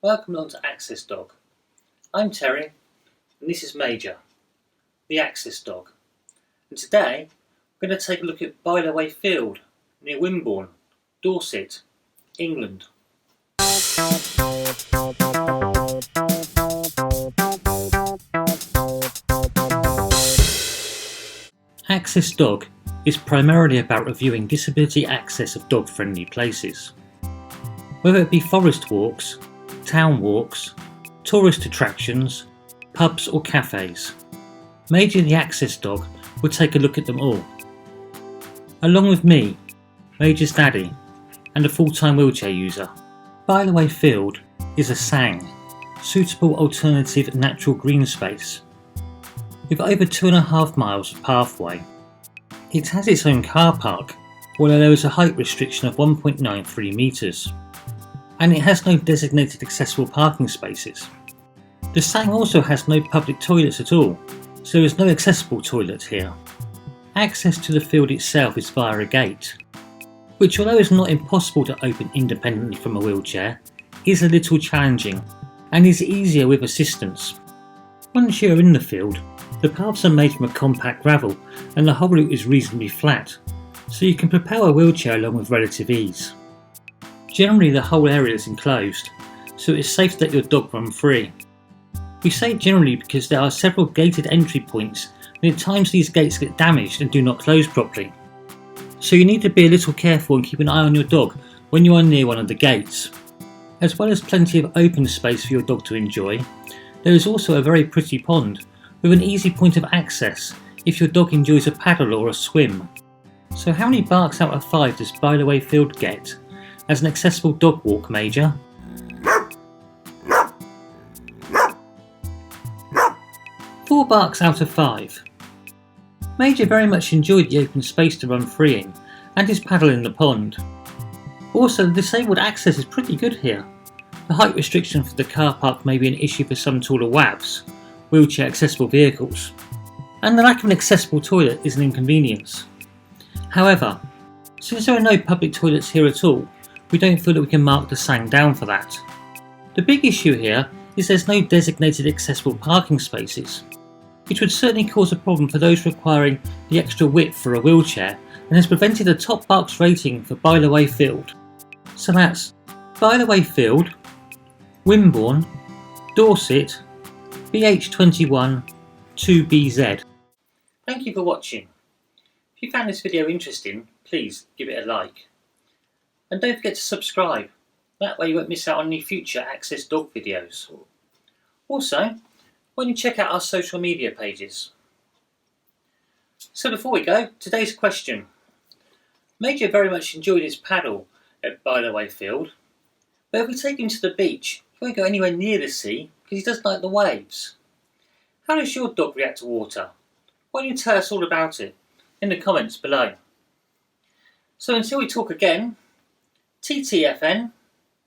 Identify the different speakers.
Speaker 1: Welcome along to Access Dog. I'm Terry and this is Major, the Access Dog. And today we're going to take a look at Bytheway Field near Wimborne, Dorset, England. Access Dog is primarily about reviewing disability access of dog-friendly places. Whether it be forest walks, town walks, tourist attractions, pubs or cafes, Major the Access Dog will take a look at them all. Along with me, Major's daddy, and a full-time wheelchair user. Bytheway Field is a SANG, suitable alternative natural green space, with over 2.5 miles of pathway. It has its own car park, although there is a height restriction of 1.93 metres, and it has no designated accessible parking spaces. The SANG also has no public toilets at all, so there is no accessible toilet here. Access to the field itself is via a gate, which, although is not impossible to open independently from a wheelchair, is a little challenging and is easier with assistance. Once you are in the field, the paths are made from a compact gravel and the whole route is reasonably flat, so you can propel a wheelchair along with relative ease. Generally the whole area is enclosed, so it is safe to let your dog run free. We say generally because there are several gated entry points and at times these gates get damaged and do not close properly. So you need to be a little careful and keep an eye on your dog when you are near one of the gates. As well as plenty of open space for your dog to enjoy, there is also a very pretty pond with an easy point of access if your dog enjoys a paddle or a swim. So how many barks out of 5 does Bytheway Field get as an accessible dog walk, Major? 4 barks out of 5. Major very much enjoyed the open space to run free in and his paddle in the pond. Also, the disabled access is pretty good here. The height restriction for the car park may be an issue for some taller WAVs, wheelchair accessible vehicles, and the lack of an accessible toilet is an inconvenience. However, since there are no public toilets here at all, we don't feel that we can mark the SANG down for that. The big issue here is there's no designated accessible parking spaces, which would certainly cause a problem for those requiring the extra width for a wheelchair and has prevented a top barks rating for Bytheway Field. So that's Bytheway Field, Wimborne, Dorset, BH21 2BZ. Thank you for watching. If you found this video interesting, please give it a like. And don't forget to subscribe, that way you won't miss out on any future Access Dog videos. Also, why don't you check out our social media pages. So before we go, today's question. Major very much enjoyed his paddle at Bytheway Field, but if we take him to the beach, he won't go anywhere near the sea because he doesn't like the waves. How does your dog react to water? Why don't you tell us all about it in the comments below. So until we talk again, TTFN.